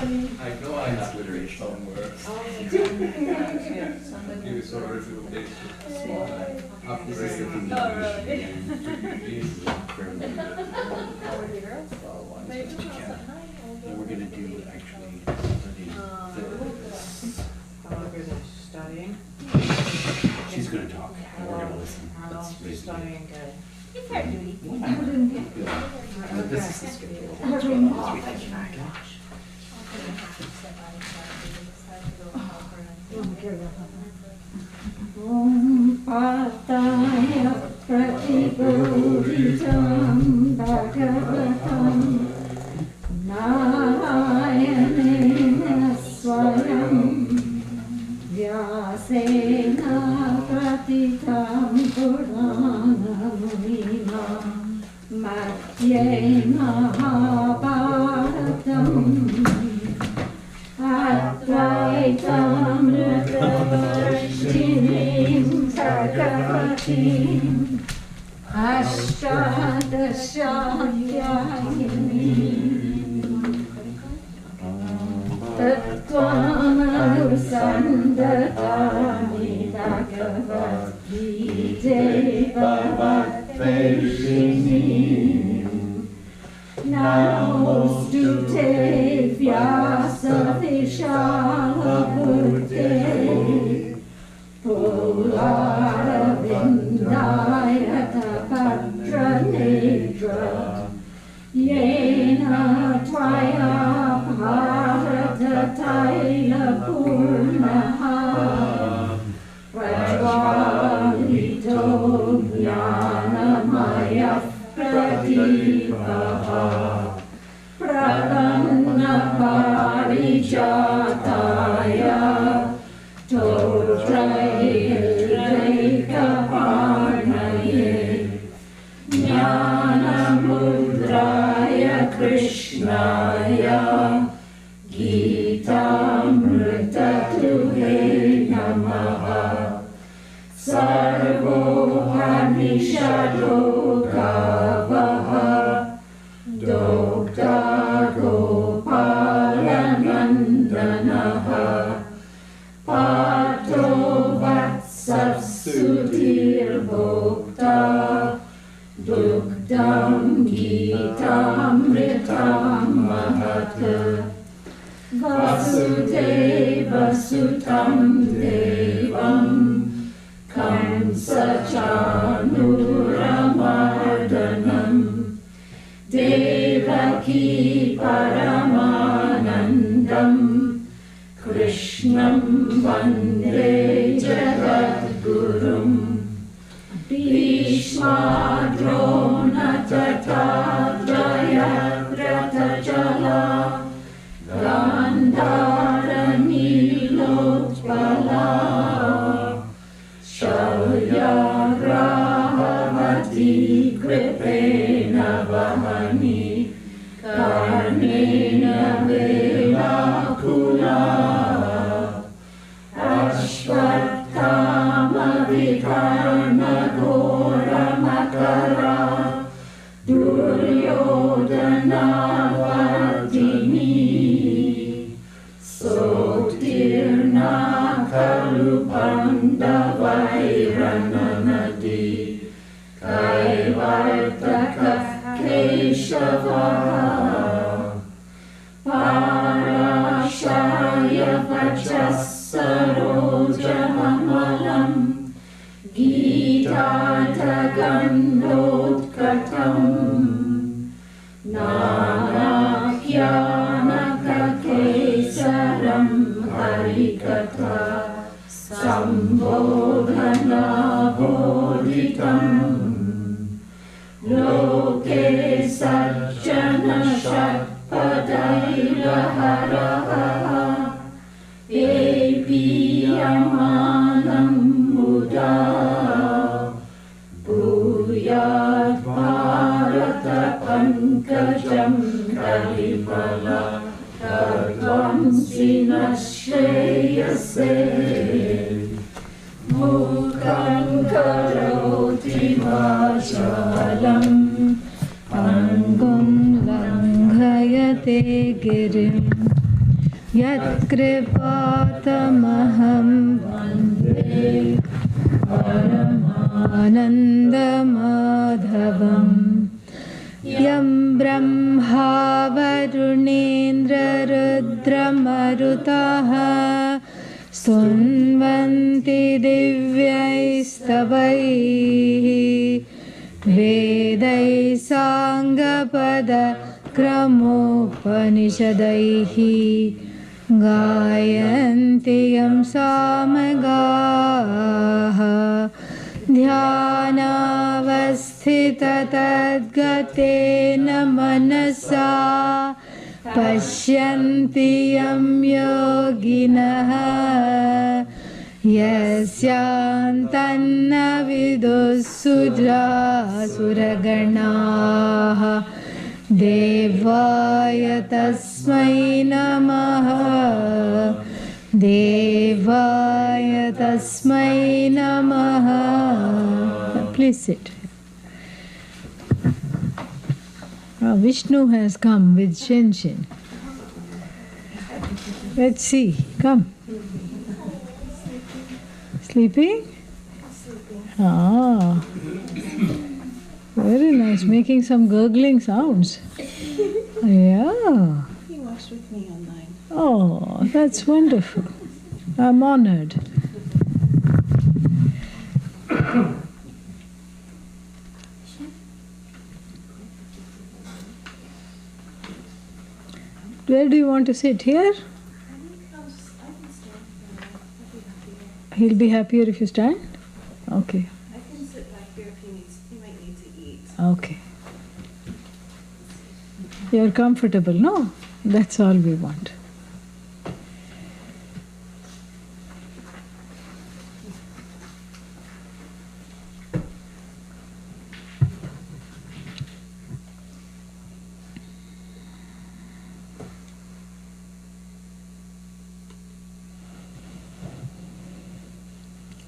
know I have literature somewhere. You sort of recommendation. Upgrade. We're going to do actually studying. She's going to talk. We're going to listen. That's studying good. It's her duty. This is the schedule. Om Pataya Pratibodhitam Bhagavatam Narayanena Swayam Vyasena Pratitam Puranamimam Madhye Mahabharatam Advaitam Rudavashtinim Bhagavatim Ashtadashatyayini Tattvamanusandadani Bhagavad-gite Bhavad-vaishinim Namostute Vyasa Vishala Buddhe Pullaravindaya Tapatra Nedra Yena Tvaya Bharata Taila Purnaha Prajvalito Jnanamaya Pradipaha Prapanna Parijataya Totraika Parnaye Jnanamudraya Krishnaya Gitamritatuhe Namaha Sarvopanishado Kavaha Dokta Gopalanandanaha Pato Vatsasudhir Bhokta Dukdam Gitamritam Mahata Vasudeva Sutam Devam Kamsa Chanuramardanam Devaki Paramanandam Krishnam Vande Jagadgurum Bhishma Drona Tatarjaya Ratajala Gandharani Lotpala Shauryagrahavati Kripena Vahani Karnena Velakula Ashvatthama Vikarna Ghora Makara Duryodhana Vardini Sotirna Kalupandavairananadi Kaivartaka Keshava Parashaya Vachasarojamamalam Gita-tagandotkatam Nanakyanakakesaram Harikatha Sambodhana Bodhitam Loke Sajjana Shatpadailaharaha Epiyamanam Buddha Bhuyat Bharata Pankajam Kalipala Tadvam Sinashreyase Mukam Karoti Vachalam Pangum Langhayate Girim Yat kripatamaham vande Paramananda Madhavam Yam Brahma Varunendra Rudra Sunvanti Divyaistavai Vedai Sangapada Kramopanishadaihi Gayanti Yam Samagaha Dhyanavasthita Tadgatena Manasa Pashyanti Yam Yoginaha Yasyantanna Vidusudra Suraganaha Devaya Tasmai Namaha Devaya Tasmai Namaha. Please sit. Vishnu has come with Shenshin. Let's see. Come. Sleeping? Ah. Very nice. Making some gurgling sounds. Yeah. He walks with me online. Oh, that's wonderful. I'm honored. Where do you want to sit? Here? He'll be happier if you stand? Okay. I can sit back here if he might need to eat. Okay. You're comfortable, no? That's all we want.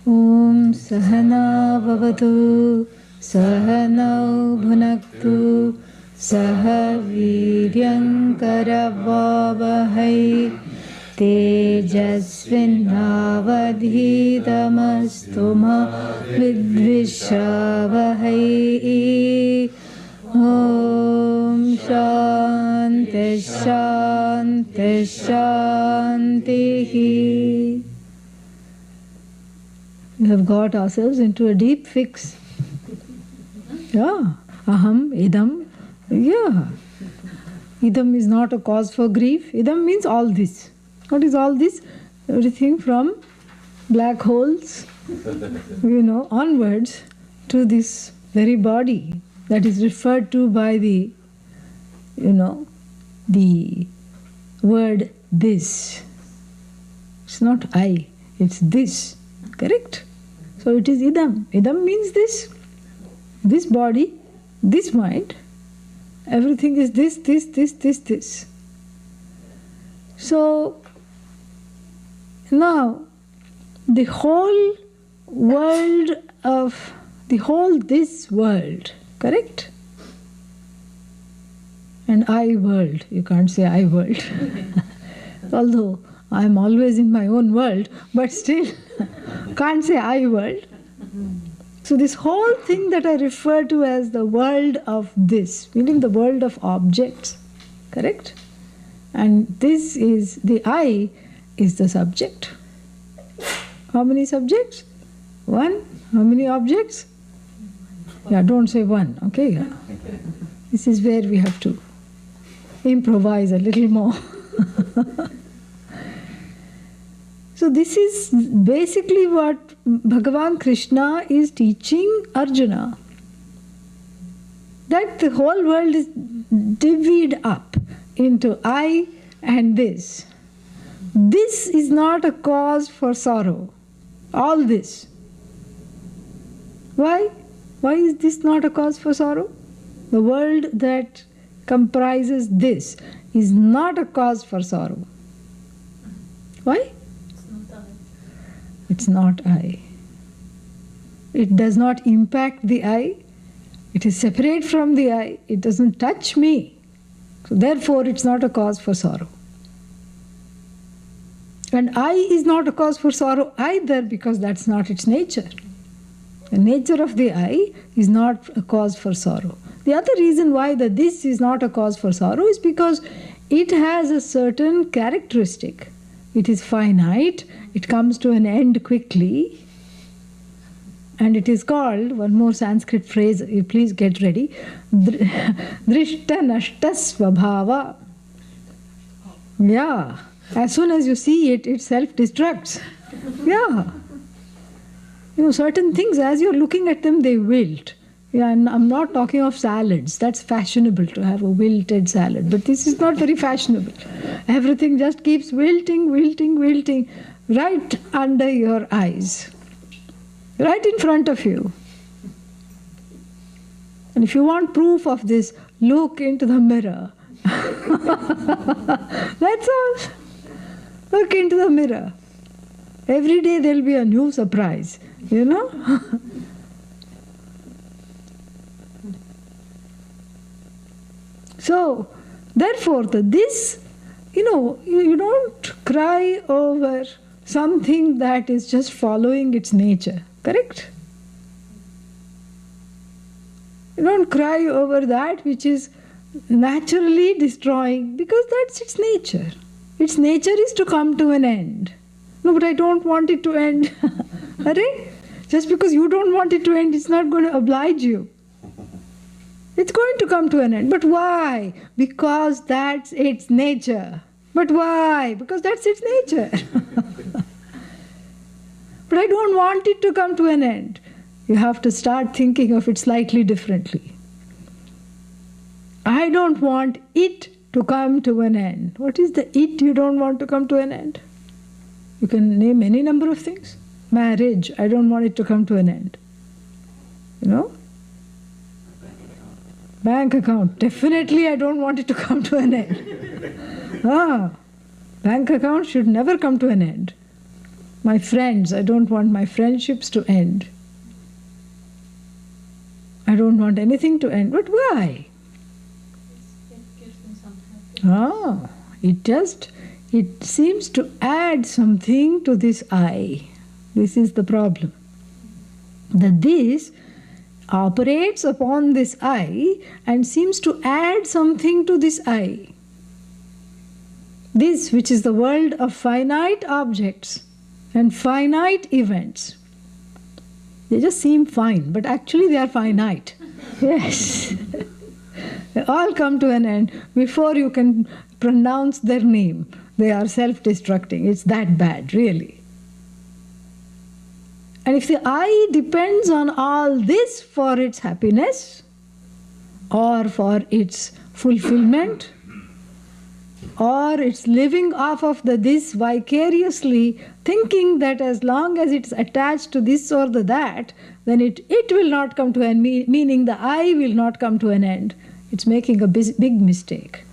Om Sahana Bhavatu Sahanau Bhunaktu Saha Viryam Karavavahai Tejasvinavadhitamastu ma Vidvishavahai. Om Shanti Shanti Shanti. We have got ourselves into a deep fix. Yeah. Aham, idam. Yeah. Idam is not a cause for grief. Idam means all this. What is all this? Everything from black holes, onwards to this very body that is referred to by the word this. It's not I, it's this. Correct? So it is idam. Idam means this. This body, this mind, everything is this. So now the whole world this world, correct? And I world, you can't say I world. Although I am always in my own world, but still can't say I world. So this whole thing that I refer to as the world of this, meaning the world of objects, correct? And this is, the I is the subject. How many subjects? One. How many objects? Yeah, don't say one, okay? Yeah. This is where we have to improvise a little more. So this is basically what Bhagavan Krishna is teaching Arjuna. That the whole world is divvied up into I and this. This is not a cause for sorrow. All this. Why? Why is this not a cause for sorrow? The world that comprises this is not a cause for sorrow. Why? It's not I. It does not impact the I. It is separate from the I. It doesn't touch me. So therefore, it's not a cause for sorrow. And I is not a cause for sorrow either, because that's not its nature. The nature of the I is not a cause for sorrow. The other reason why the this is not a cause for sorrow is because it has a certain characteristic. It is finite, it comes to an end quickly, and it is called, one more Sanskrit phrase, you please get ready, drishta nashta svabhava. Yeah, as soon as you see it, it self-destructs. Yeah. Certain things, as you're looking at them, they wilt. Yeah, and I'm not talking of salads. That's fashionable to have a wilted salad. But this is not very fashionable. Everything just keeps wilting, wilting, wilting right under your eyes. Right in front of you. And if you want proof of this, look into the mirror. That's all. Look into the mirror. Every day there'll be a new surprise, So, therefore, this, you don't cry over something that is just following its nature, correct? You don't cry over that which is naturally destroying, because that's its nature. Its nature is to come to an end. No, but I don't want it to end. Just because you don't want it to end, it's not going to oblige you. It's going to come to an end. But why? Because that's its nature. But why? Because that's its nature. But I don't want it to come to an end. You have to start thinking of it slightly differently. I don't want it to come to an end. What is the it you don't want to come to an end? You can name any number of things. Marriage, I don't want it to come to an end. Bank account, definitely I don't want it to come to an end. Bank account should never come to an end. My friends, I don't want my friendships to end. I don't want anything to end. But why? It gives me some happiness. It seems to add something to this I. This is the problem. That this operates upon this I and seems to add something to this I. This, which is the world of finite objects and finite events. They just seem fine, but actually they are finite. Yes. They all come to an end before you can pronounce their name. They are self-destructing. It's that bad, really. And if the I depends on all this for its happiness or for its fulfillment or its living off of the this vicariously, thinking that as long as it's attached to this or the that, then it will not come to an end, meaning the I will not come to an end. It's making a big mistake.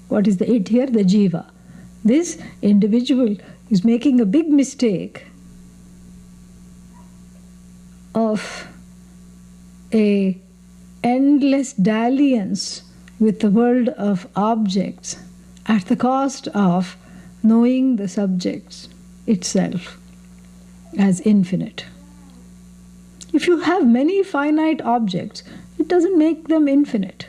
What is the it here? The jiva. This individual is making a big mistake of a endless dalliance with the world of objects at the cost of knowing the subjects itself as infinite. If you have many finite objects, it doesn't make them infinite.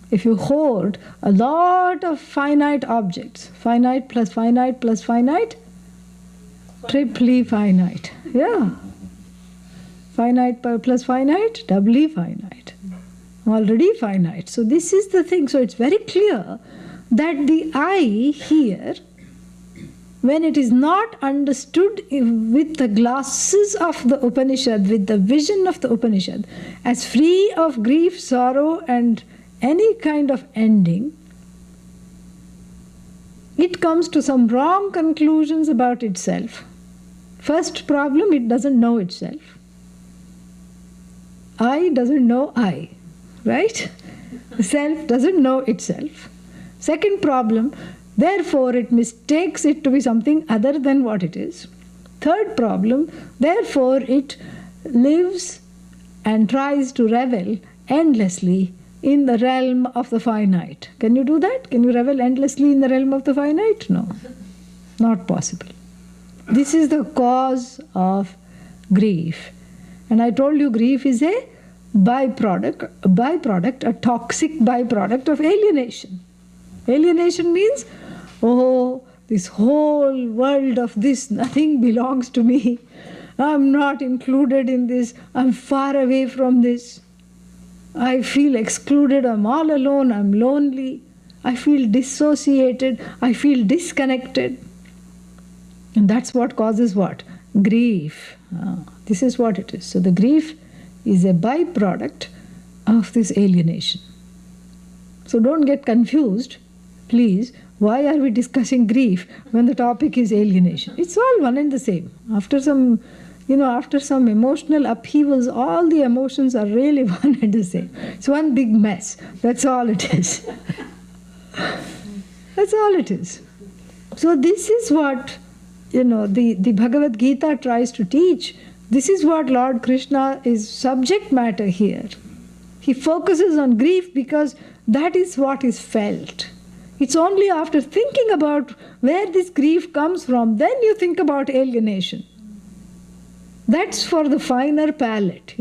If you hoard a lot of finite objects, finite plus finite plus finite, triply finite. Yeah. Finite plus finite, doubly finite. Already finite. So this is the thing. So it's very clear that the I here, when it is not understood with the glasses of the Upanishad, with the vision of the Upanishad, as free of grief, sorrow, and any kind of ending, it comes to some wrong conclusions about itself. First problem, it doesn't know itself. I doesn't know I, right? The self doesn't know itself. Second problem, therefore it mistakes it to be something other than what it is. Third problem, therefore it lives and tries to revel endlessly in the realm of the finite. Can you do that? Can you revel endlessly in the realm of the finite? No, not possible. This is the cause of grief. And I told you grief is a byproduct, a toxic byproduct of alienation. Alienation means, oh, this whole world of this, nothing belongs to me. I'm not included in this. I'm far away from this. I feel excluded. I'm all alone. I'm lonely. I feel dissociated. I feel disconnected. And that's what causes what? Grief. This is what it is. So the grief is a byproduct of this alienation. So don't get confused, please. Why are we discussing grief when the topic is alienation? It's all one and the same. After some emotional upheavals, all the emotions are really one and the same. It's one big mess. That's all it is. That's all it is. So this is what, the Bhagavad Gita tries to teach. This is what Lord Krishna is subject matter here. He focuses on grief because that is what is felt. It's only after thinking about where this grief comes from, then you think about alienation. That's for the finer palate,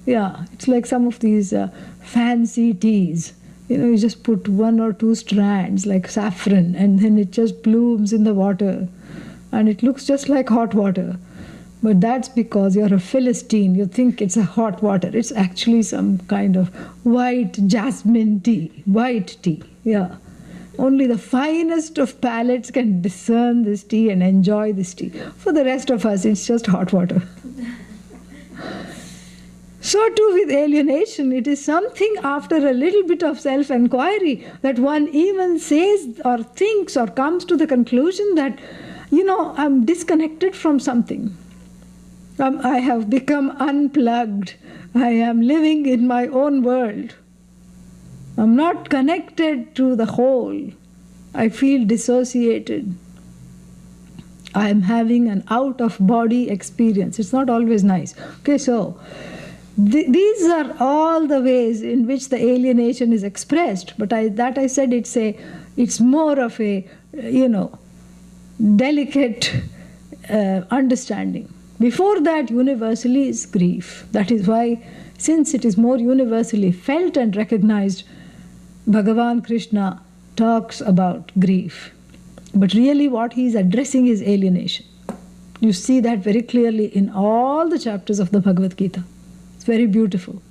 Yeah, it's like some of these fancy teas. You just put 1 or 2 strands like saffron and then it just blooms in the water and it looks just like hot water. But that's because you're a Philistine. You think it's a hot water. It's actually some kind of white jasmine tea, white tea, yeah. Only the finest of palates can discern this tea and enjoy this tea. For the rest of us, it's just hot water. So too with alienation, it is something after a little bit of self-enquiry that one even says or thinks or comes to the conclusion that, I'm disconnected from something. I have become unplugged. I am living in my own world. I'm not connected to the whole. I feel dissociated. I am having an out-of-body experience. It's not always nice. Okay, so these are all the ways in which the alienation is expressed. But I said it's more of a, delicate understanding. Before that, universally is grief. That is why, since it is more universally felt and recognized, Bhagavan Krishna talks about grief. But really what he is addressing is alienation. You see that very clearly in all the chapters of the Bhagavad Gita. It's very beautiful.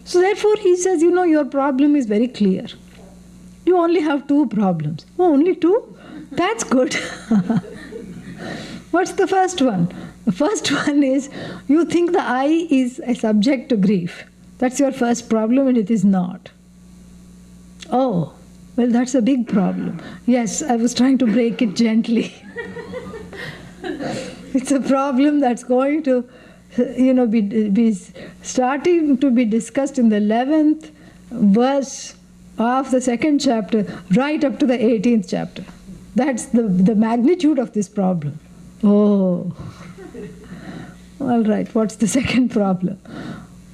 So therefore he says, your problem is very clear. You only have 2 problems. Oh, only 2? That's good. What's the first one? The first one is you think the I is a subject to grief. That's your first problem and it is not. Oh, well, that's a big problem. Yes, I was trying to break it gently. It's a problem that's going to, be starting to be discussed in the 11th verse of the 2nd chapter, right up to the 18th chapter. That's the magnitude of this problem. Oh, all right, what's the second problem?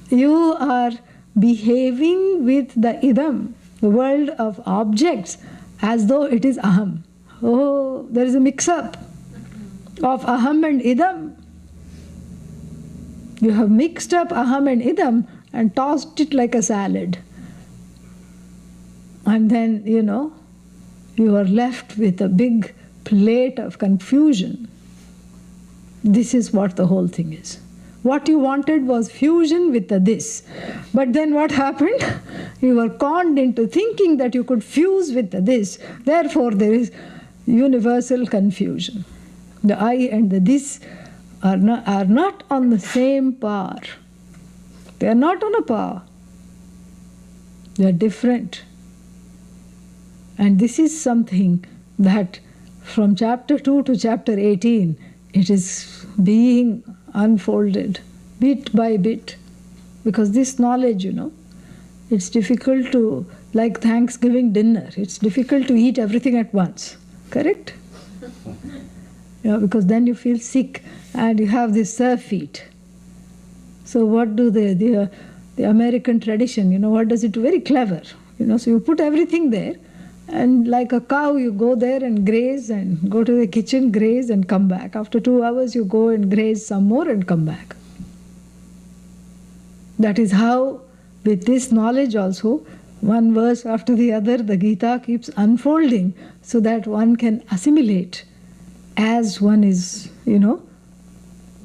You are behaving with the idam, the world of objects, as though it is aham. Oh, there is a mix-up of aham and idam. You have mixed up aham and idam and tossed it like a salad. And then, you are left with a big plate of confusion. This is what the whole thing is. What you wanted was fusion with the this. But then what happened? You were conned into thinking that you could fuse with the this. Therefore, there is universal confusion. The I and the this are not on the same par. They are not on a par. They are different. And this is something that from chapter 2 to chapter 18, it is being unfolded bit by bit. Because this knowledge, it's difficult to, like Thanksgiving dinner, it's difficult to eat everything at once. Correct? Because then you feel sick and you have this surfeit. So what do they the American tradition, what does it do? Very clever. So you put everything there, and like a cow, you go there and graze and go to the kitchen, graze and come back. After 2 hours, you go and graze some more and come back. That is how, with this knowledge also, one verse after the other, the Gita keeps unfolding so that one can assimilate as one is,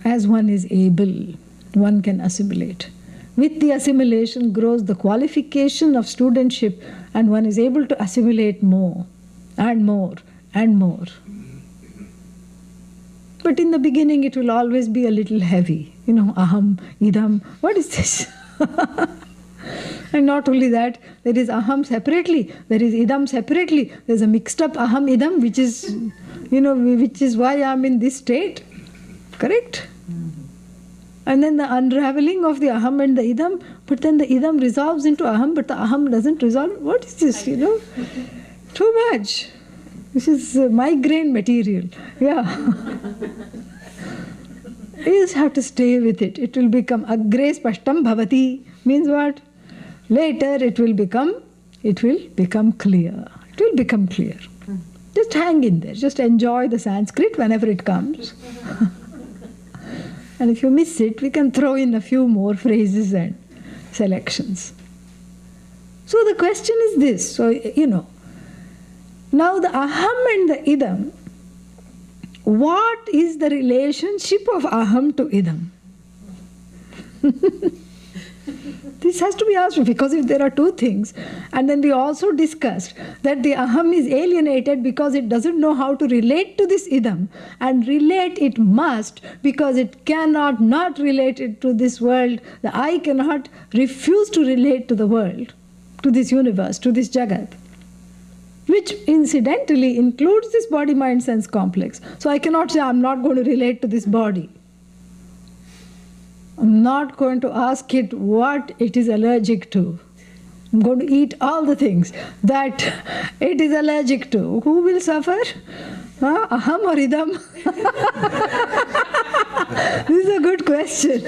as one is able, one can assimilate. With the assimilation grows the qualification of studentship, and one is able to assimilate more and more and more. But in the beginning it will always be a little heavy. Aham, idam, what is this? And not only that, there is aham separately, there is idam separately, there's a mixed up aham idam, which is, which is why I'm in this state. Correct? And then the unraveling of the aham and the idam, but then the idam resolves into aham, but the aham doesn't resolve. What is this, Too much. This is migraine material. Yeah. You just have to stay with it. It will become agre spashtam bhavati. Means what? Later it will become clear. It will become clear. Just hang in there. Just enjoy the Sanskrit whenever it comes. And if you miss it, we can throw in a few more phrases and selections. So the question is this. So, now the aham and the idam, what is the relationship of aham to idam? This has to be asked, because if there are two things, and then we also discussed that the aham is alienated because it doesn't know how to relate to this idam, and relate it must because it cannot not relate it to this world. The I cannot refuse to relate to the world, to this universe, to this jagat, which incidentally includes this body-mind-sense complex. So I cannot say I'm not going to relate to this body. I'm not going to ask it what it is allergic to. I'm going to eat all the things that it is allergic to. Who will suffer? Aham or idam? This is a good question.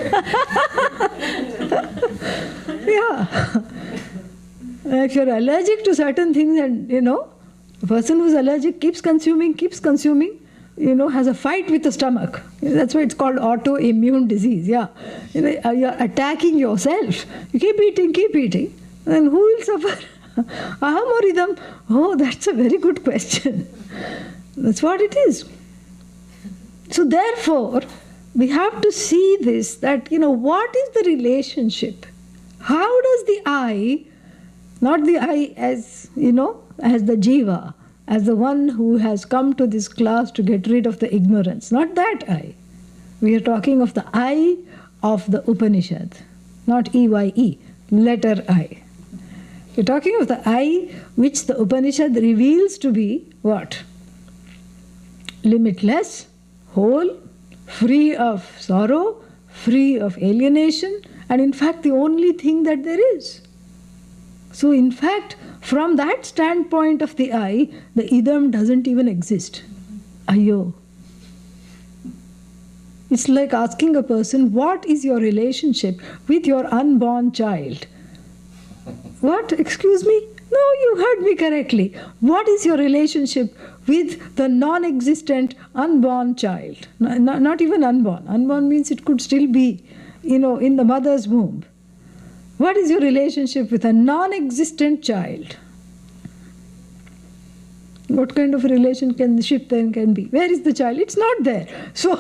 Yeah. If you're allergic to certain things, and a person who's allergic keeps consuming, has a fight with the stomach. That's why it's called autoimmune disease. Yeah, you're attacking yourself. You keep eating. Then who will suffer? Aham or idam? Oh, that's a very good question. That's what it is. So therefore, we have to see this, that, what is the relationship? How does the I, not the I as, as the jiva, as the one who has come to this class to get rid of the ignorance, not that I. We are talking of the I of the Upanishad, not EYE, letter I. We're talking of the I which the Upanishad reveals to be what? Limitless, whole, free of sorrow, free of alienation, and in fact the only thing that there is. So in fact, from that standpoint of the I, the idam doesn't even exist. Ayo. It's like asking a person, what is your relationship with your unborn child? What? Excuse me? No, you heard me correctly. What is your relationship with the non-existent unborn child? Not even unborn. Unborn means it could still be, in the mother's womb. What is your relationship with a non-existent child? What kind of relationship then can be? Where is the child? It's not there. So,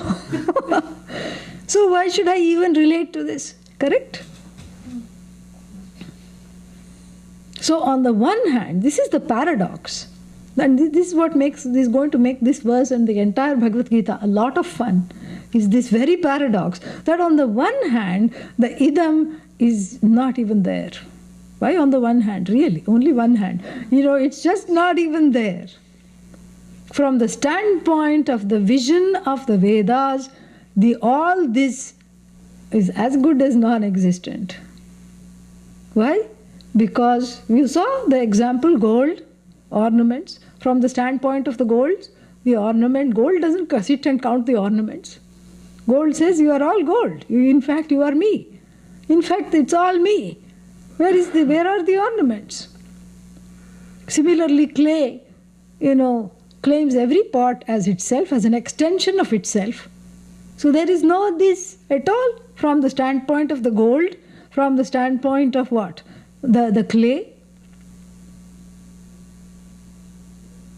so why should I even relate to this? Correct? So on the one hand, this is the paradox. And this is what is going to make this verse and the entire Bhagavad Gita a lot of fun, is this very paradox, that on the one hand, the idam is not even there. Why on the one hand? Really, only one hand. It's just not even there. From the standpoint of the vision of the Vedas, all this is as good as non-existent. Why? Because you saw the example, gold, ornaments. From the standpoint of the gold, gold doesn't sit and count the ornaments. Gold says, you are all gold. In fact, you are me. In fact, it's all me. Where are the ornaments? Similarly, clay, claims every part as itself, as an extension of itself. So there is no this at all from the standpoint of the gold, from the standpoint of what? The clay.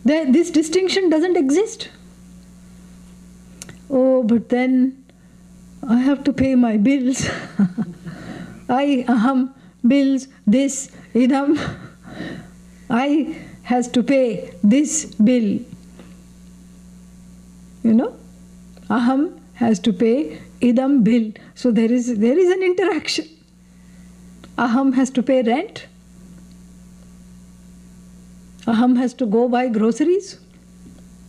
This distinction doesn't exist. Oh, but then I have to pay my bills. Bills, this, idam. I has to pay this bill. Aham has to pay idam bill. So there is an interaction. Aham has to pay rent. Aham has to go buy groceries.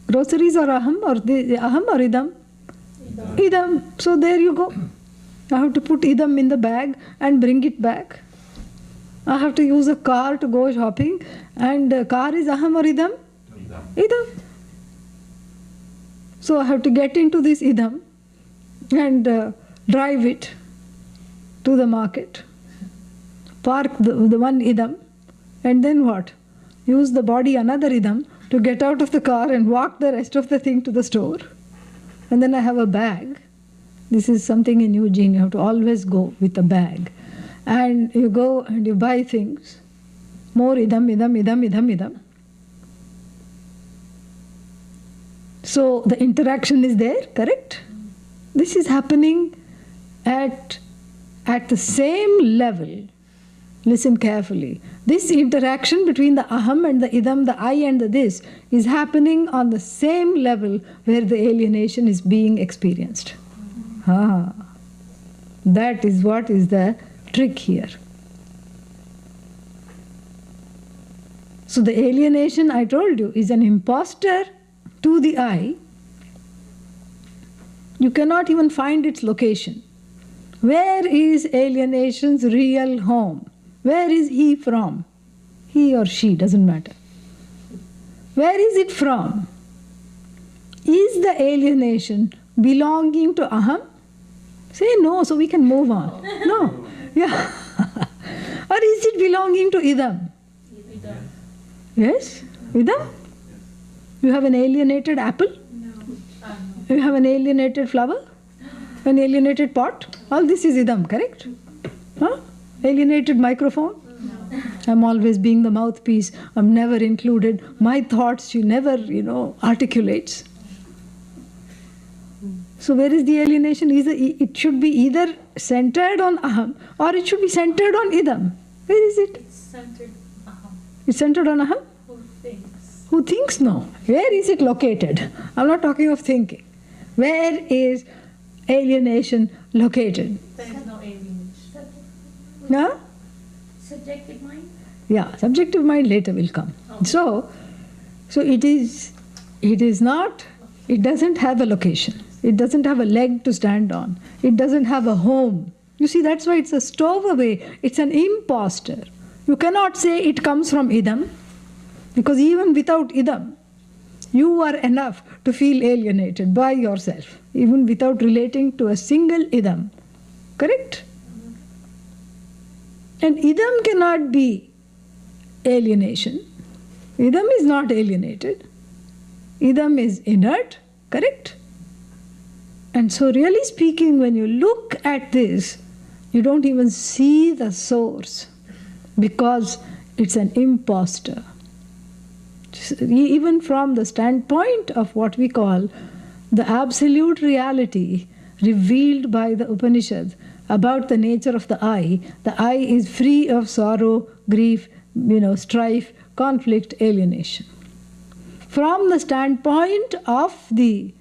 Groceries are aham or idam? Idam. So there you go. I have to put idam in the bag and bring it back. I have to use a car to go shopping, and car is aham or idam? Idam. So I have to get into this idam and drive it to the market, park the one idam, and then what? Use the body another idam to get out of the car and walk the rest of the thing to the store. And then I have a bag. This is something in Eugene, you have to always go with a bag. And you go and you buy things. More idam. So the interaction is there, correct? This is happening at the same level. Listen carefully. This interaction between the aham and the idam, the I and the this, is happening on the same level where the alienation is being experienced. That is what is the trick here. So the alienation, I told you, is an imposter to the I. You cannot even find its location. Where is alienation's real home? Where is he from? He or she, doesn't matter. Where is it from? Is the alienation belonging to aham? Say no, so we can move on. No. Yeah. Or is it belonging to idam? Idam. Yes? Idam? You have an alienated apple? No. You have an alienated flower? An alienated pot? All this is idam, correct? Huh? Alienated microphone? No. I'm always being the mouthpiece. I'm never included. My thoughts she never, articulates. So where is the alienation? It should be either centered on aham or it should be centered on idam. Where is it? It's centered aham. It's centered on aham? Who thinks? Who thinks? No. Where is it located? I'm not talking of thinking. Where is alienation located? There is no alienation. No? Subjective mind? Yeah, subjective mind later will come. Okay. So it is not, it doesn't have a location. It doesn't have a leg to stand on. It doesn't have a home. You see, that's why it's a stowaway. It's an imposter. You cannot say it comes from idam, because even without idam, you are enough to feel alienated by yourself, even without relating to a single idam. Correct? And idam cannot be alienation. Idam is not alienated. Idam is inert. Correct? And so really speaking, when you look at this, you don't even see the source because it's an imposter. Even from the standpoint of what we call the absolute reality revealed by the Upanishad about the nature of the I is free of sorrow, grief, strife, conflict, alienation. From the standpoint of the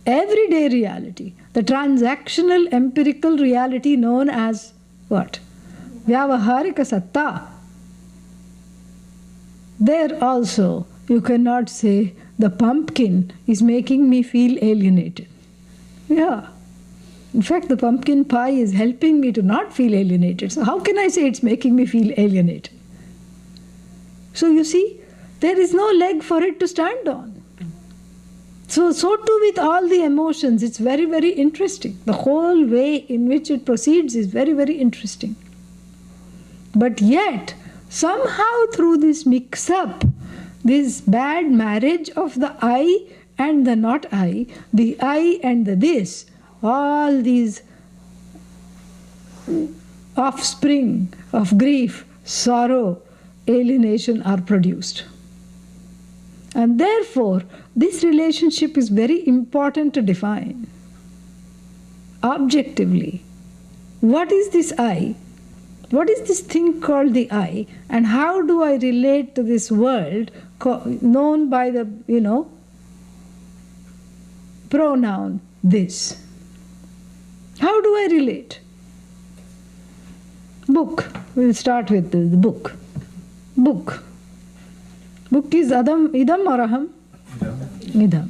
everyday reality, the transactional empirical reality known as what? Vyavaharika satta. There also you cannot say the pumpkin is making me feel alienated. Yeah. In fact, the pumpkin pie is helping me to not feel alienated. So how can I say it's making me feel alienated? So you see, there is no leg for it to stand on. So too with all the emotions, it's very, very interesting. The whole way in which it proceeds is very, very interesting. But yet, somehow through this mix-up, this bad marriage of the I and the not I, the I and the this, all these offspring of grief, sorrow, alienation are produced. And therefore, this relationship is very important to define. Objectively, what is this I? What is this thing called the I? And how do I relate to this world known by the, pronoun this? How do I relate? Book. We'll start with the book. Book. Book is idam or aham? Idam.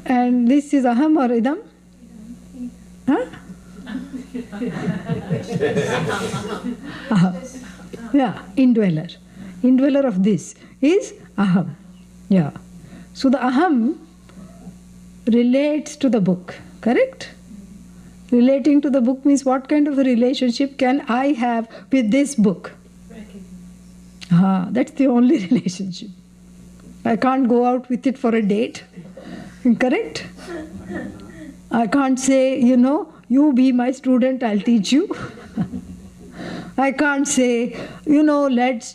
And this is aham or idam? Huh? Aham. Yeah, indweller. Indweller of this is aham. Yeah. So the aham relates to the book, correct? Relating to the book means what kind of a relationship can I have with this book? That's the only relationship. I can't go out with it for a date, correct? I can't say, you be my student, I'll teach you. I can't say, let's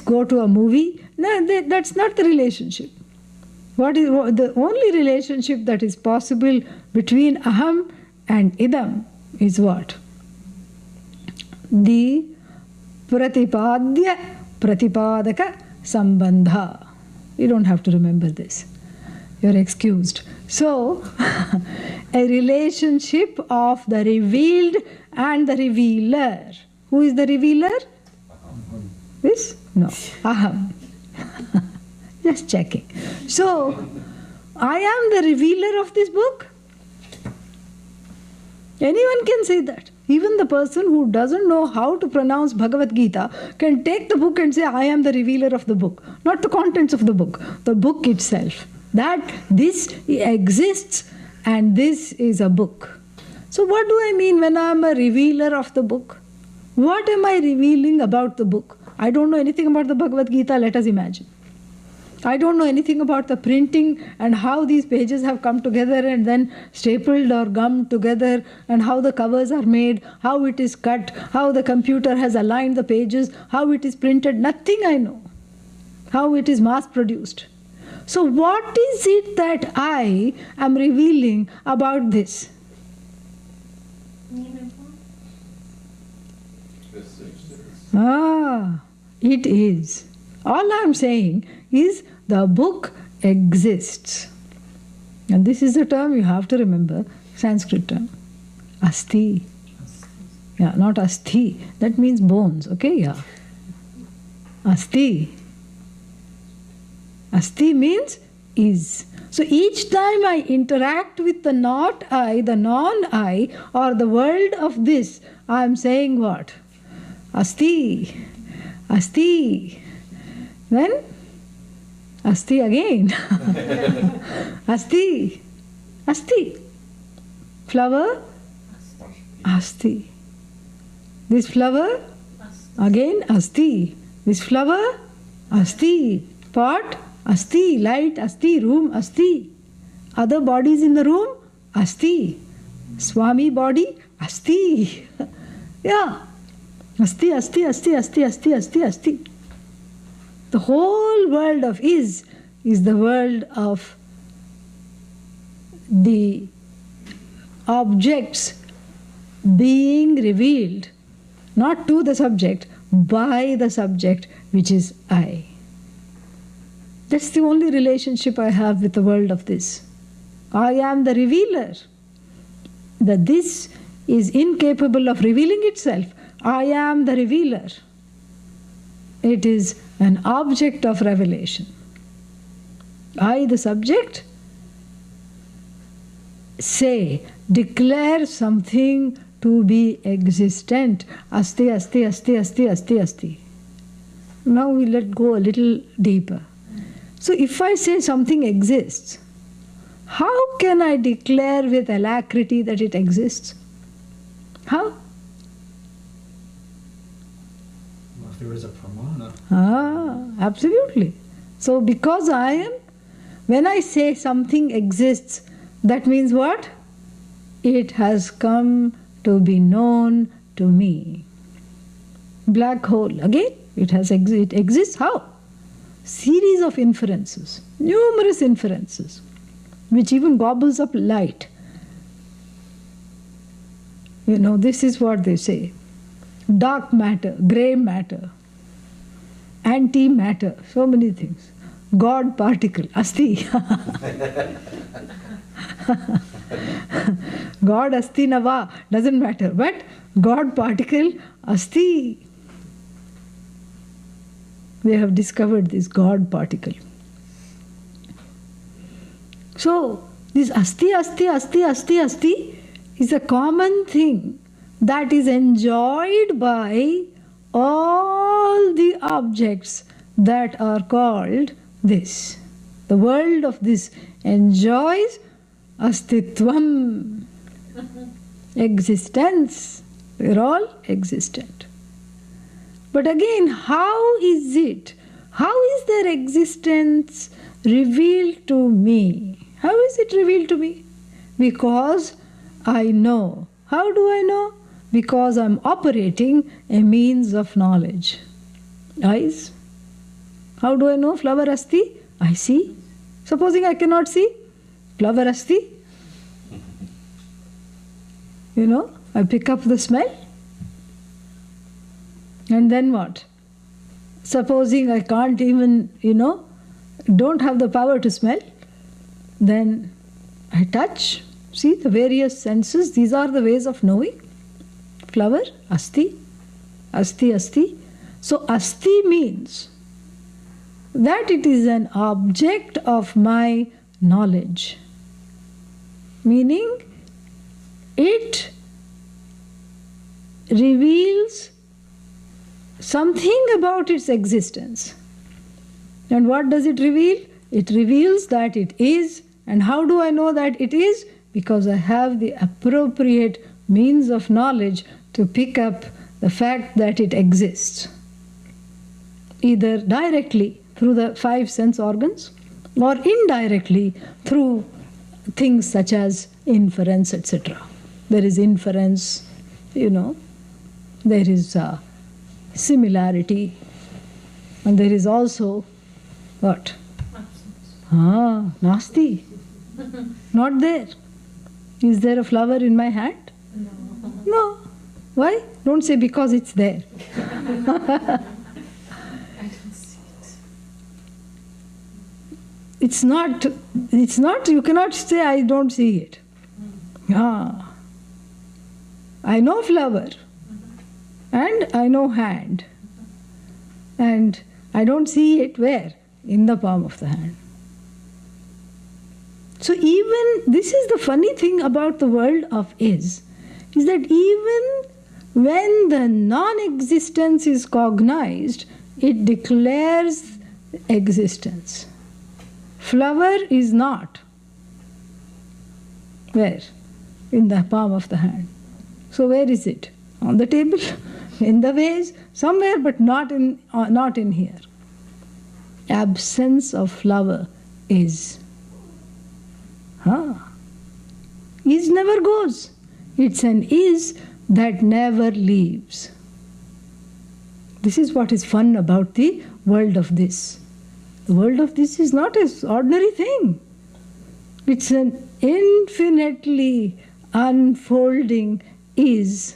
go to a movie. No, that's not the relationship. What is the only relationship that is possible between aham and idam is what? The pratipadya pratipadaka sambandha. You don't have to remember this. You're excused. So, a relationship of the revealed and the revealer. Who is the revealer? This? No. Aham. Just checking. So, I am the revealer of this book. Anyone can say that. Even the person who doesn't know how to pronounce Bhagavad Gita can take the book and say, I am the revealer of the book. Not the contents of the book itself. That this exists and this is a book. So what do I mean when I am a revealer of the book? What am I revealing about the book? I don't know anything about the Bhagavad Gita, let us imagine. I don't know anything about the printing and how these pages have come together and then stapled or gummed together, and how the covers are made, how it is cut, how the computer has aligned the pages, how it is printed. Nothing I know. How it is mass produced. So what is it that I am revealing about this? It is. All I am saying is the book exists. And this is a term you have to remember, Sanskrit term. Asti. Yeah, not asti. That means bones, okay? Yeah. Asti. Asti means is. So each time I interact with the not I, the non-I, or the world of this, I am saying what? Asti. Asti. Then Asti again. Asti. Asti. Flower. Asti. This flower. Again Asti. This flower. Asti. Pot. Asti. Light. Asti. Room. Asti. Other bodies in the room. Asti. Swami body. Asti. Yeah. Asti, asti, asti, asti, asti, asti, asti. The whole world of is the world of the objects being revealed, not to the subject, by the subject, which is I. That's the only relationship I have with the world of this. I am the revealer. That this is incapable of revealing itself. I am the revealer. It is an object of revelation. I, the subject, declare something to be existent. Asti, asti, asti, asti, asti, asti. Now we let go a little deeper. So if I say something exists, how can I declare with alacrity that it exists? How? Well, if there is a pramana. Absolutely. So because when I say something exists, that means what? It has come to be known to me. Black hole, again, it exists how? Series of inferences, numerous inferences, which even gobbles up light. This is what they say. Dark matter, grey matter, antimatter, so many things. God particle, asti. God asti nava, doesn't matter. But God particle, asti. We have discovered this God particle. So, this asti, asti, asti, asti, asti is a common thing that is enjoyed by all the objects that are called this. The world of this enjoys astitvam, existence. We are all existent. But again, how is it? How is their existence revealed to me? How is it revealed to me? Because I know. How do I know? Because I'm operating a means of knowledge. Eyes. How do I know flower asti? I see. Supposing I cannot see, flower asti. I pick up the smell. And then what? Supposing I can't even, don't have the power to smell, then I touch. See the various senses, these are the ways of knowing. Flower, asti, asti, asti. So asti means that it is an object of my knowledge. Meaning, it reveals something about its existence. And what does it reveal? It reveals that it is. And how do I know that it is? Because I have the appropriate means of knowledge to pick up the fact that it exists. Either directly through the 5 sense organs or indirectly through things such as inference, etc. There is inference, there is similarity, and there is also what? Nasti. Not there. Is there a flower in my hand? No. Why? Don't say because it's there. I don't see it. It's not, you cannot say I don't see it. I know flower and I know hand. And I don't see it where? In the palm of the hand. So even, this is the funny thing about the world of is that even when the non-existence is cognized, it declares existence. Flower is not. Where? In the palm of the hand. So where is it? On the table? In the vase? Somewhere, but not in here. Absence of flower is. Is never goes. It's an is that never leaves. This is what is fun about the world of this. The world of this is not an ordinary thing. It's an infinitely unfolding is,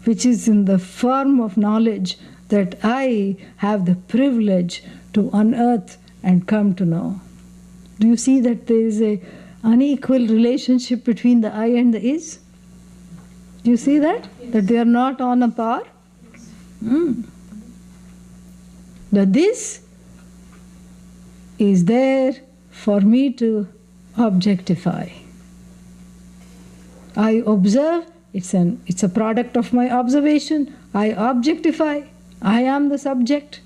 which is in the form of knowledge that I have the privilege to unearth and come to know. Do you see that there is an unequal relationship between the I and the is? Do you see that? Yes. That they are not on a par? The this is there for me to objectify. I observe, it's a product of my observation. I objectify, I am the subject.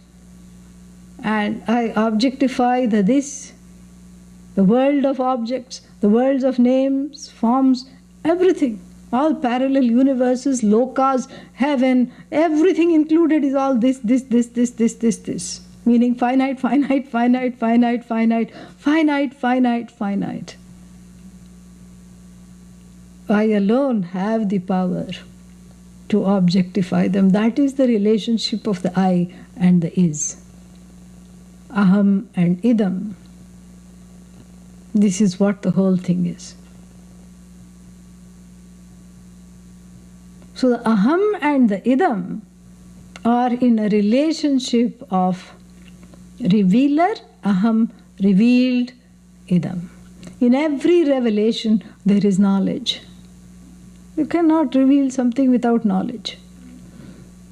and I objectify the this, the world of objects, the worlds of names, forms, everything. All parallel universes, lokas, heaven, everything included is all this. Meaning finite, finite, finite, finite, finite, finite, finite, finite. I alone have the power to objectify them. That is the relationship of the I and the is. Aham and idam. This is what the whole thing is. So the aham and the idam are in a relationship of revealer, aham, revealed, idam. In every revelation there is knowledge. You cannot reveal something without knowledge.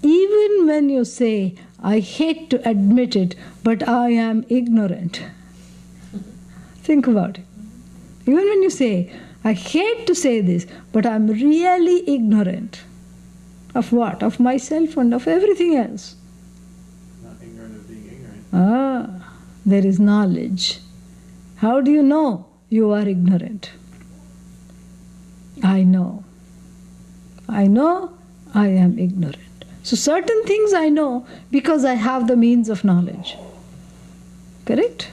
Even when you say, I hate to admit it, but I am ignorant. Think about it. Even when you say, I hate to say this, but I'm really ignorant. Of what? Of myself and of everything else. Not ignorant of being ignorant. There is knowledge. How do you know you are ignorant? I know. I know I am ignorant. So certain things I know because I have the means of knowledge. Correct?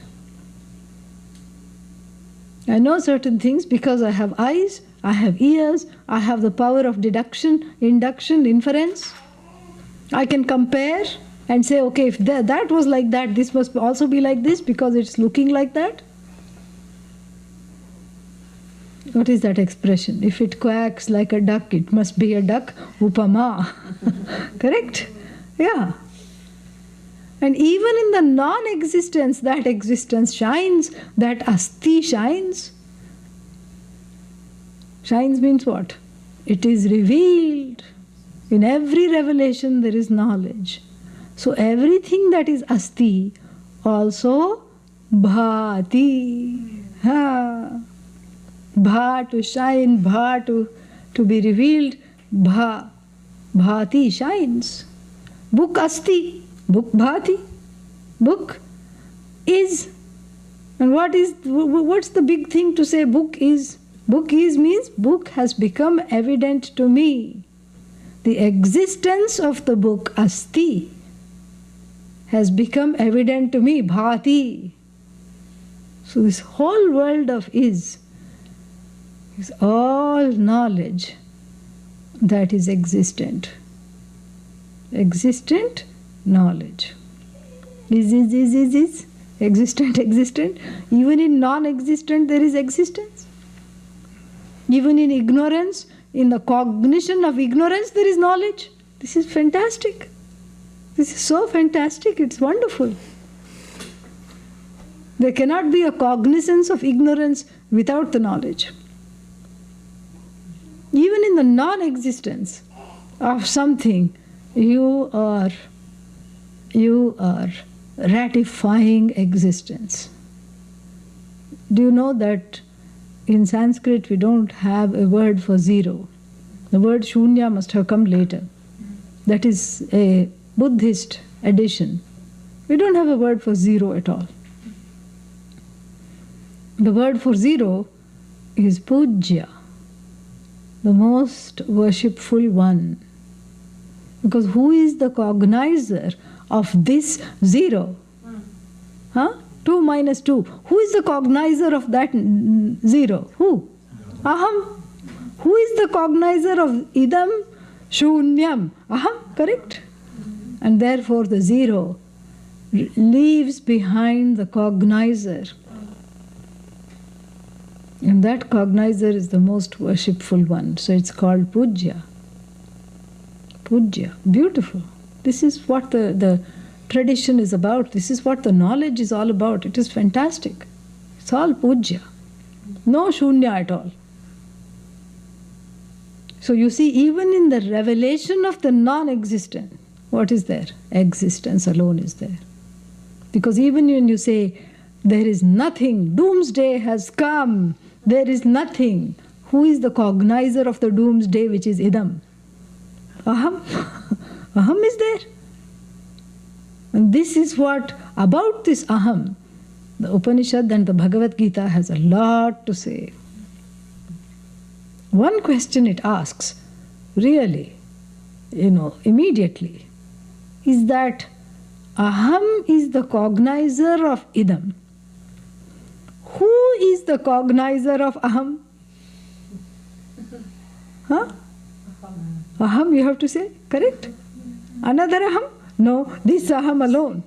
I know certain things because I have eyes, I have ears, I have the power of deduction, induction, inference. I can compare and say, okay, if that was like that, this must also be like this because it's looking like that. What is that expression? If it quacks like a duck, it must be a duck, upama. Correct? Yeah. And even in the non-existence, that existence shines, that asti shines. Shines means what? It is revealed. In every revelation there is knowledge. So everything that is asti also bhati. Ha. Bha to shine, bha to be revealed, bha. Bhati shines. Book asti. Book bhati. Book is. And what's the big thing to say book is? Book is means book has become evident to me. The existence of the book asti has become evident to me, bhati. So this whole world of is all knowledge that is existent. Existent knowledge. Is. Existent, existent. Even in non-existent there is existence. Even in ignorance, in the cognition of ignorance there is knowledge. This is fantastic. This is so fantastic, it's wonderful. There cannot be a cognizance of ignorance without the knowledge. Even in the non-existence of something, you are ratifying existence. Do you know that in Sanskrit we don't have a word for zero? The word shunya must have come later. That is a Buddhist addition. We don't have a word for zero at all. The word for zero is pujya, the most worshipful one. Because who is the cognizer of this zero? 2 minus 2. Who is the cognizer of that zero? Who? Aham. Who is the cognizer of idam? Shunyam. Aham, correct? And therefore the zero leaves behind the cognizer. And that cognizer is the most worshipful one. So it's called pujya. Pujya. Beautiful. This is what the tradition is about. This is what the knowledge is all about. It is fantastic. It's all pujya. No shunya at all. So you see, even in the revelation of the non-existent, what is there? Existence alone is there. Because even when you say, there is nothing, doomsday has come, there is nothing, who is the cognizer of the doomsday, which is idam? Aham. Aham is there. And this is what, about this aham, the Upanishad and the Bhagavad Gita has a lot to say. One question it asks, really, immediately, is that aham is the cognizer of idam. Who is the cognizer of aham? Huh? Aham, you have to say, correct? Another aham? No, this aham alone.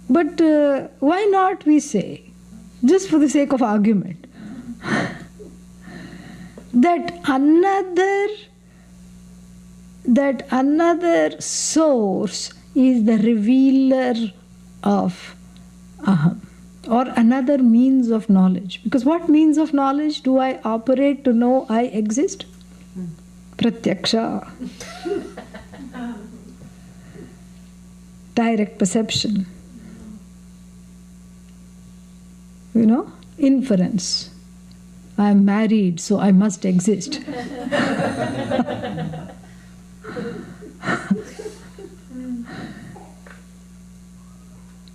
But why not we say, just for the sake of argument, that another source is the revealer of aham, or another means of knowledge. Because what means of knowledge do I operate to know I exist? Pratyaksha. Direct perception. Inference. I am married, so I must exist.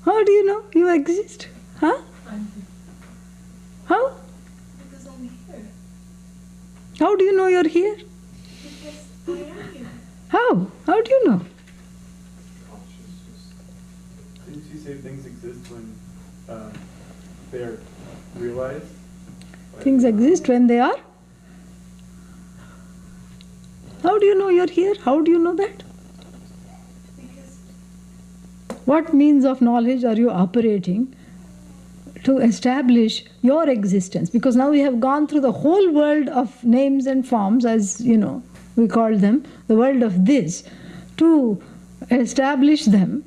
How do you know you exist? Huh? How? Because I'm here. How do you know you're here? Because I am here. How? How do you know? Didn't you say things exist when they are realized? Things exist when they are? How do you know you're here? How do you know that? Because What means of knowledge are you operating to establish your existence? Because now we have gone through the whole world of names and forms, as we call them, the world of this. To establish them,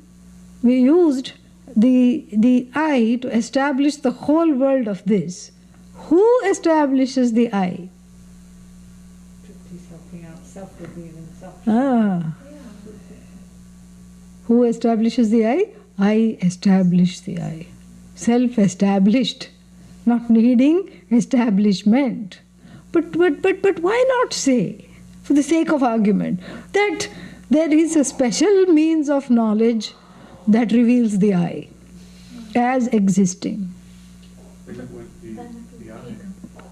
we used the I to establish the whole world of this. Who establishes the I? Ah. Who establishes the I? I establish the I. Self-established, not needing establishment. But why not say, for the sake of argument, that there is a special means of knowledge that reveals the I as existing? Then it would be the I.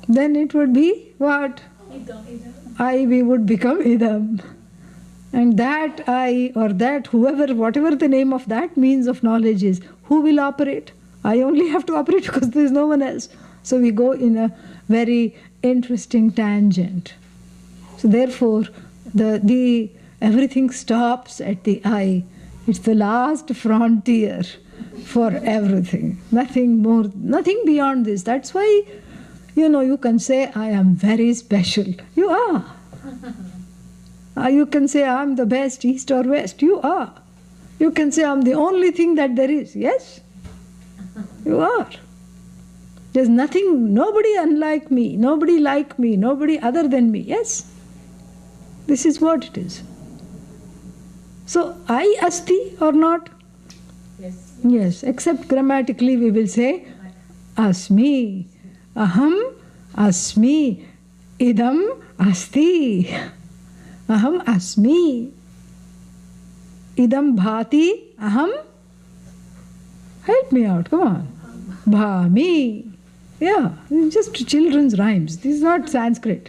Then it would be what? I, we would become idam. And that I, or that whoever, whatever the name of that means of knowledge is, who will operate? I only have to operate because there is no one else. So we go in a very interesting tangent. So therefore, the everything stops at the I. It's the last frontier for everything. Nothing more, nothing beyond this. That's why, you can say, I am very special. You are. You can say, I'm the best, east or west. You are. You can say, I'm the only thing that there is. Yes, you are. There's nothing, nobody unlike me, nobody like me, nobody other than me. Yes, this is what it is. So, I asti or not? yes. Yes, except grammatically we will say, asmi, aham, asmi, idam, asti. Aham asmi. Idam bhati. Aham. Help me out, come on. Bhami. Yeah, it's just children's rhymes. This is not Sanskrit.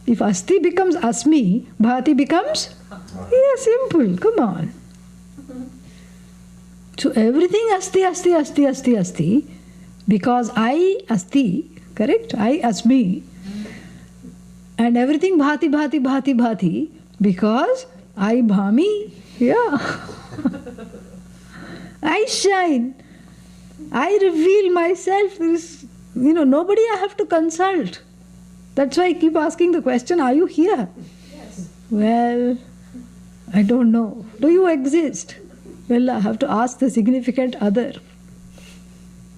If asti becomes asmi, bhati becomes? Yeah, simple, come on. So everything asti, asti, asti, asti, asti, because I asti, correct? I asmi. And everything bhati, bhati, bhati, bhati, because I bhami. Yeah. I shine. I reveal myself. There is, nobody I have to consult. That's why I keep asking the question, are you here? Yes. Well, I don't know. Do you exist? Well, I have to ask the significant other.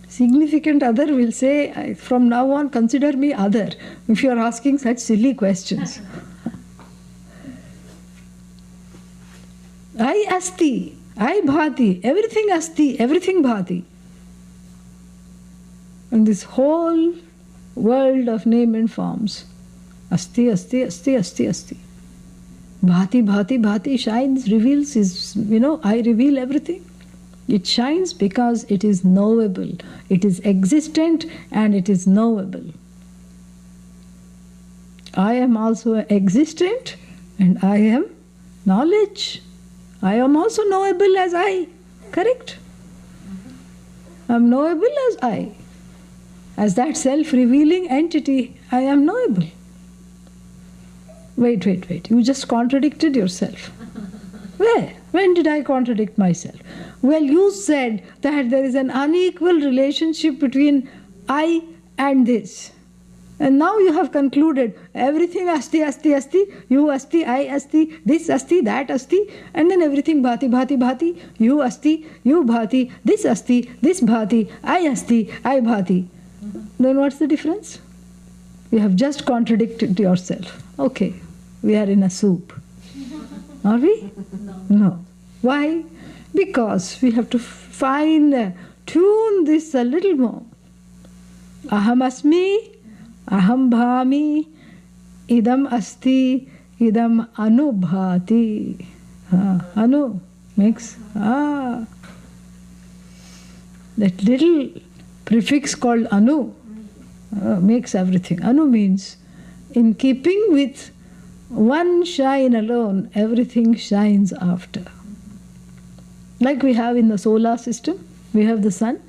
Significant other will say, from now on, consider me other, if you are asking such silly questions. I asti, I bhati, everything asti, everything bhati. And this whole world of name and forms Asti, asti, asti, asti, asti. Bhati, bhati, bhati shines, reveals, I reveal everything. It shines because it is knowable. It is existent and it is knowable. I am also existent and I am knowledge. I am also knowable as I. Correct? I am knowable as I. As that self-revealing entity, I am knowable. Wait. You just contradicted yourself. Where? When did I contradict myself? Well, you said that there is an unequal relationship between I and this. And now you have concluded everything asti, asti, asti, you asti, I asti, this asti, that asti, and then everything bhati, bhati, bhati, you asti, you bhati, this asti, this bhati, I asti, I bhati. Then what's the difference? You have just contradicted yourself. Okay, we are in a soup. Are we? No. Why? Because we have to tune this a little more. Aham asmi, aham bhami, idam asti, idam anubhati. Anu makes, that little prefix called anu makes everything. Anu means in keeping with one shine alone, everything shines after. Like we have in the solar system, we have the sun.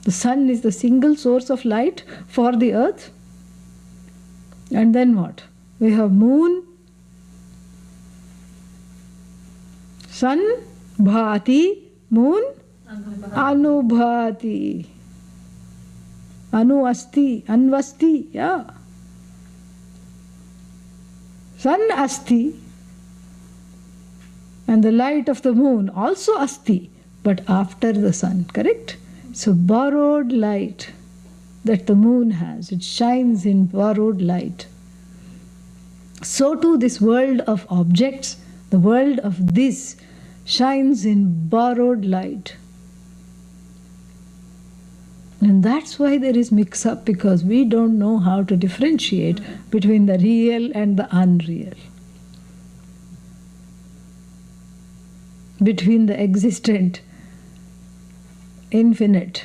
The sun is the single source of light for the earth. And then what? We have moon, sun, bhati, moon, anubhati. Anu asti, anvasti, yeah. Sun asti, and the light of the moon also asti, but after the sun, correct? So borrowed light that the moon has, it shines in borrowed light. So too this world of objects, the world of this, shines in borrowed light. And that's why there is mix-up, because we don't know how to differentiate between the real and the unreal. Between the existent, infinite,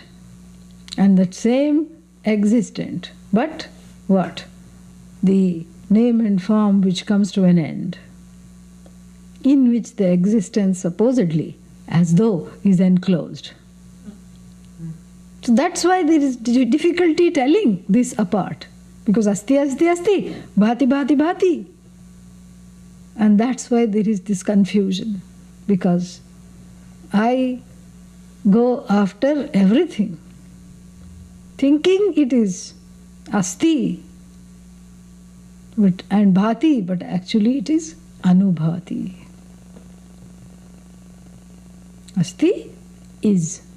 and that same existent. But what? The name and form which comes to an end, in which the existence supposedly, as though, is enclosed. So that's why there is difficulty telling this apart. Because asti, asti, asti, bhati, bhati, bhati. And that's why there is this confusion. Because I go after everything, thinking it is asti and bhati, but actually it is anubhati. Asti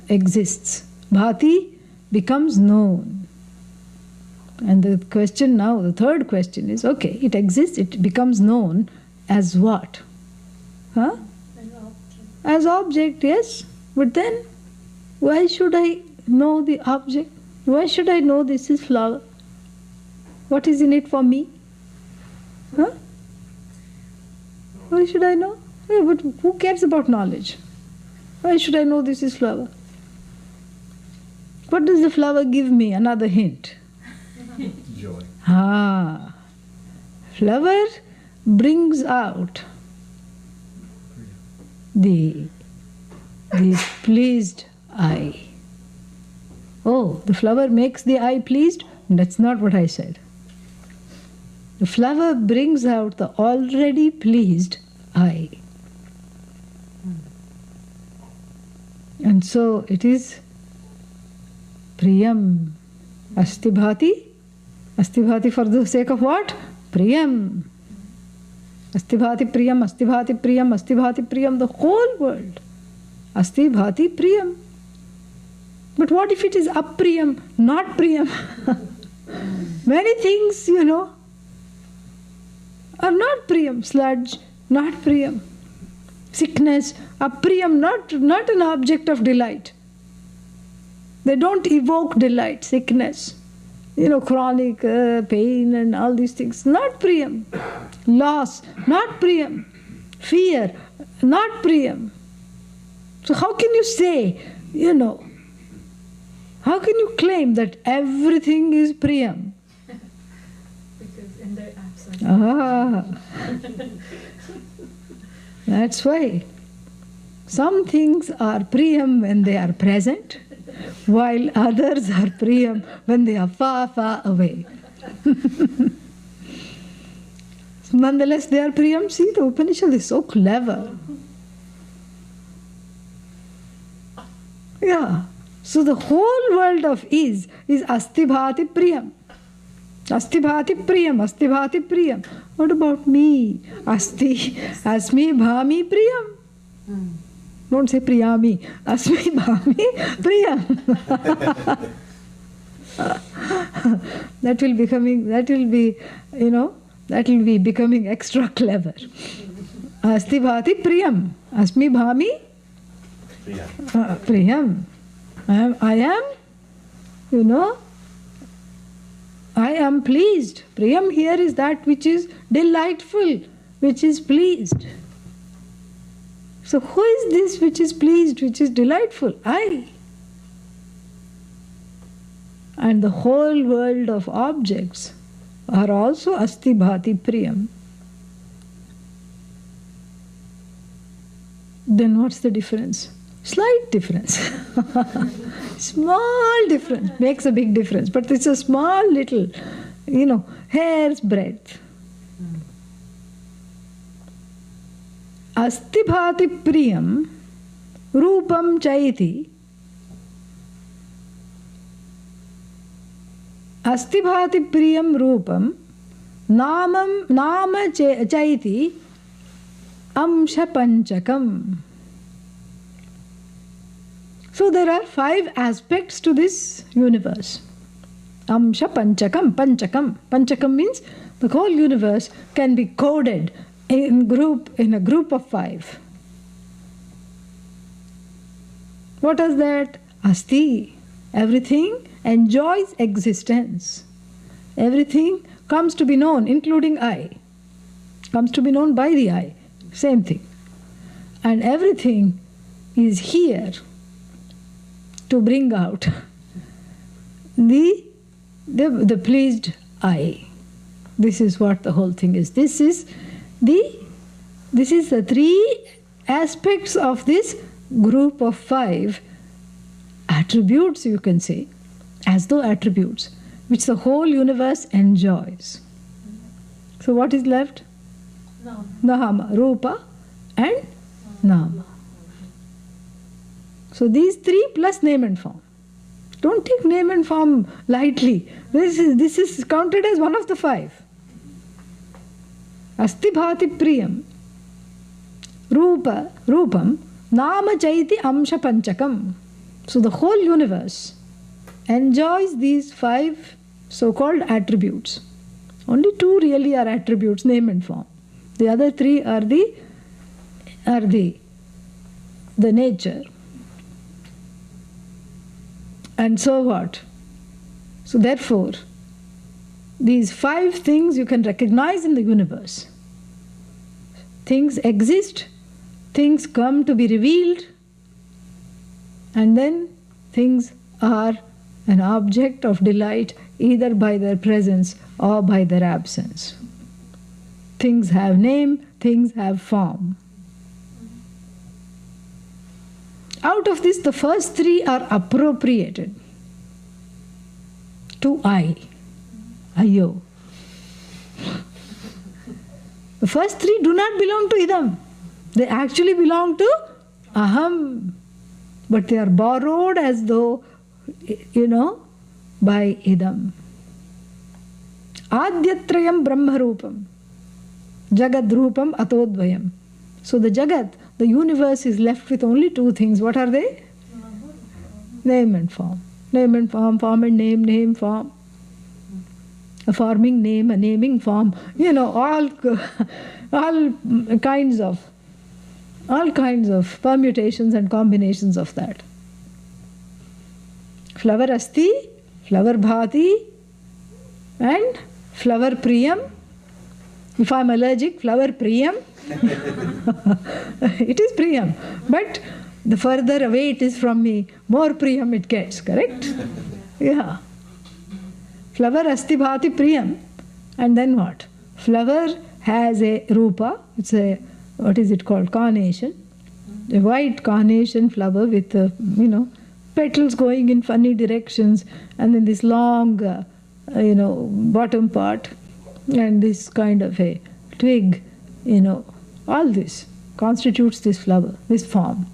exists. Bhati becomes known. And the question now, the third question is, okay, it exists, it becomes known as what? Huh? As object, yes. But then, why should I know the object? Why should I know this is flower? What is in it for me? Huh? Why should I know? Yeah, but who cares about knowledge? Why should I know this is flower? What does the flower give me? Another hint. Joy. Flower brings out the pleased eye. Oh, the flower makes the eye pleased? That's not what I said. The flower brings out the already pleased eye. And so it is Priyam. Asti bhati. Asti bhati for the sake of what? Priyam. Asti bhati priyam, asti bhati priyam, asti bhati priyam, the whole world. Asti bhati priyam. But what if it is apriyam, not priyam? Many things, are not priyam. Sludge, not priyam. Sickness, apriyam, not an object of delight. They don't evoke delight, sickness. chronic pain and all these things, not priyam. Loss, not priyam. Fear, not priyam. So how can you say, how can you claim that everything is priyam? Because in their absence. That's why some things are priyam when they are present, while others are priyam when they are far, far away. Nonetheless, they are priyam. See, the Upanishad is so clever. Yeah. So the whole world of is asti bhati priyam. Asti bhati priyam, asti bhati priyam. What about me? Asti, asmi bhami priyam. Don't say priyami. Asmi bhami priyam. That will be becoming extra clever. Asti bhati priyam. Asmi bhami priyam. I am pleased. Priyam here is that which is delightful, which is pleased. So who is this which is pleased, which is delightful? I. And the whole world of objects are also asti bhati priyam. Then what's the difference? Slight difference. Small difference makes a big difference, but it's a small little, hair's breadth. Asti bhati priyam rupam chaiti. Asti bhati priyam rupam nama chaiti amsha panchakam. So there are 5 aspects to this universe. Amsha panchakam, panchakam. Panchakam means the whole universe can be coded in a group of 5. What is that? Asti. Everything enjoys existence. Everything comes to be known, including I. Comes to be known by the I. Same thing. And everything is here to bring out the pleased I. This is what the whole thing is. This is the 3 aspects of this group of 5 attributes, you can say, as though attributes, which the whole universe enjoys. So what is left? Nama, Rupa and Nama. So these 3 plus name and form. Don't take name and form lightly. This is counted as one of the 5. Asti bhati priyam rupam nama chaiti amsha panchakam. So the whole universe enjoys these 5 so-called attributes. Only 2 really are attributes, name and form. The other 3 are the nature. And so what? So therefore, these 5 things you can recognize in the universe. Things exist, things come to be revealed, and then things are an object of delight either by their presence or by their absence. Things have name, things have form. Out of this, the first 3 are appropriated to I. Ayo. The first 3 do not belong to idam. They actually belong to aham. But they are borrowed as though, by idam. Adyatrayam brahmarupam. Jagadrupam atodvayam. So the Jagat, the universe, is left with only 2 things. What are they? Name and form. Name and form, form and name, name, form. A forming name, a naming form. All kinds of permutations and combinations of that. Flower asti, flower bhati, And flower priyam. If I'm allergic, flower priyam. It is priyam. But the further away it is from me, more priyam it gets, correct? Yeah. Flower asti bhati priyam. And then what? Flower has a rupa. It's a, what is it called? Carnation. A white carnation flower with, petals going in funny directions, and then this long, bottom part, and this kind of a twig, all this constitutes this flower, this form.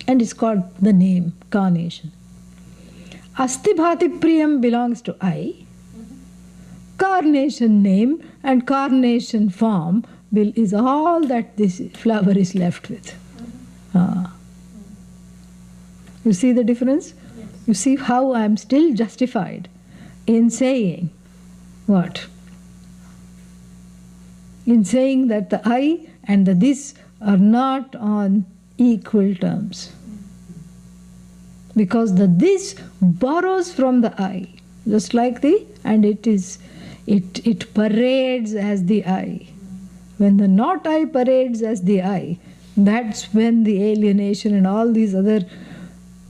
And it's called the name, carnation. Asti bhati priyam belongs to I. Carnation name and carnation form is all that this flower is left with. You see the difference? Yes. You see how I am still justified in saying what? In saying that the I and the this are not on equal terms. Because the this borrows from the I, just like the, and it parades as the I. When the not I parades as the I, that's when the alienation and all these other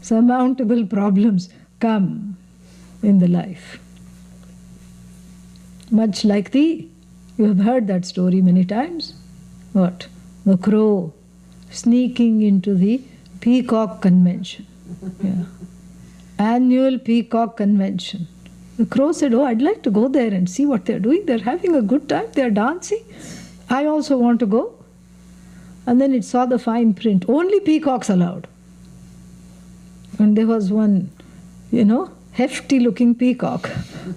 surmountable problems come in the life. Much like you have heard that story many times. What? The crow sneaking into the peacock convention. Yeah. Annual peacock convention. The crow said, "Oh, I'd like to go there and see what they're doing. They're having a good time. They're dancing. I also want to go." And then it saw the fine print. Only peacocks allowed. And there was one, hefty looking peacock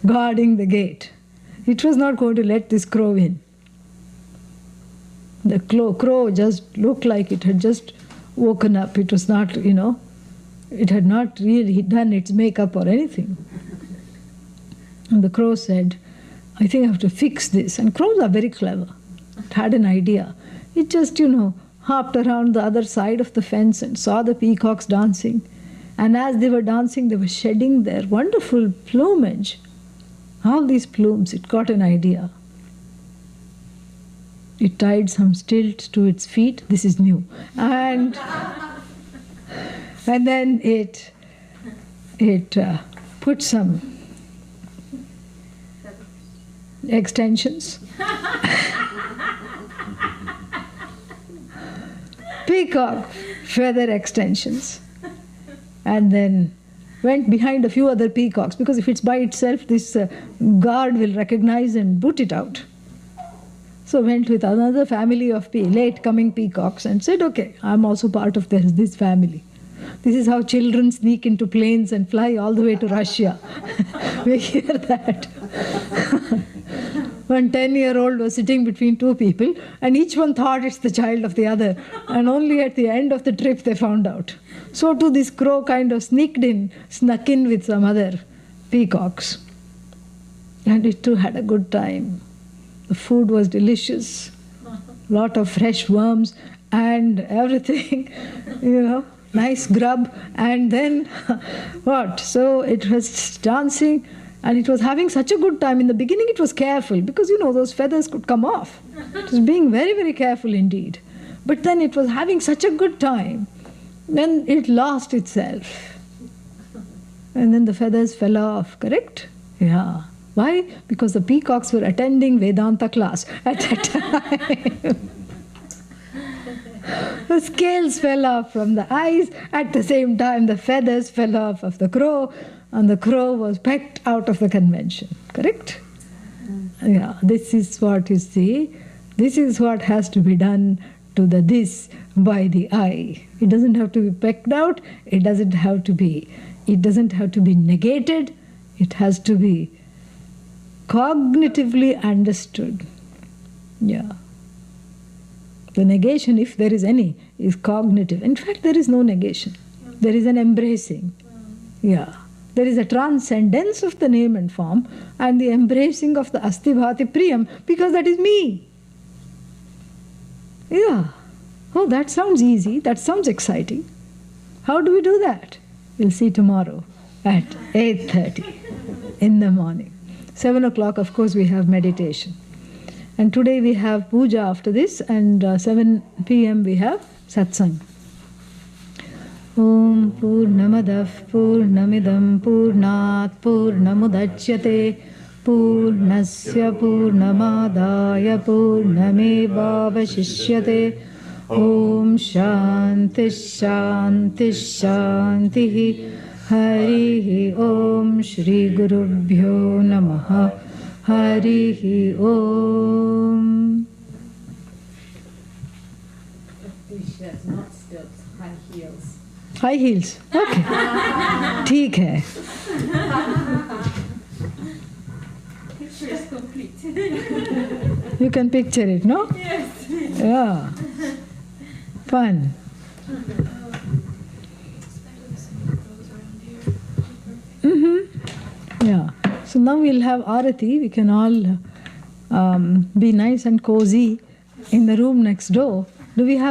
guarding the gate. It was not going to let this crow in. The crow just looked like it had just woken up. It was not, it had not really done its makeup or anything. And the crow said, "I think I have to fix this." And crows are very clever. It had an idea. It just, hopped around the other side of the fence and saw the peacocks dancing. And as they were dancing, they were shedding their wonderful plumage. All these plumes, it got an idea. It tied some stilts to its feet. This is new. And then it put some extensions. Peacock feather extensions. And then went behind a few other peacocks, because if it's by itself, this guard will recognize and boot it out. So went with another family of late-coming peacocks and said, "Okay, I'm also part of this family." This is how children sneak into planes and fly all the way to Russia. We hear that. One 10-year-old was sitting between two people, and each one thought it's the child of the other. And only at the end of the trip they found out. So too this crow kind of snuck in with some other peacocks. And it too had a good time. The food was delicious. Lot of fresh worms and everything, nice grub. And then what? So it was dancing. And it was having such a good time. In the beginning it was careful, because those feathers could come off. It was being very, very careful indeed. But then it was having such a good time. Then it lost itself. And then the feathers fell off, correct? Yeah. Why? Because the peacocks were attending Vedanta class at that time. The scales fell off from the eyes. At the same time, the feathers fell off of the crow. And the crow was pecked out of the convention. Correct? Yeah, this is what you see. This is what has to be done to the this by the I. It doesn't have to be pecked out. It doesn't have to be negated. It has to be cognitively understood. Yeah. The negation, if there is any, is cognitive. In fact, there is no negation. There is an embracing. Yeah. There is a transcendence of the name and form, and the embracing of the asti bhati priyam, because that is me. Yeah. Oh, that sounds easy. That sounds exciting. How do we do that? We'll see tomorrow at 8:30 in the morning. 7 o'clock, of course, we have meditation. And today we have puja after this, and 7 p.m. we have satsang. Om Purnamadav Purnamidam Purnat Purnamudachyate Purnasya Purnamadaya Purnamevavashishyate. Om Shanti Shanti Shanti. Harihi Om Shri Gurubhyo Namaha. Harihi Om. T-shirts, not stilts, high heels. High heels. Okay. ठीक है. Picture is complete. You can picture it, no? Yes. Yeah. Fun. Yeah. So now we'll have Arati. We can all be nice and cozy in the room next door. Do we have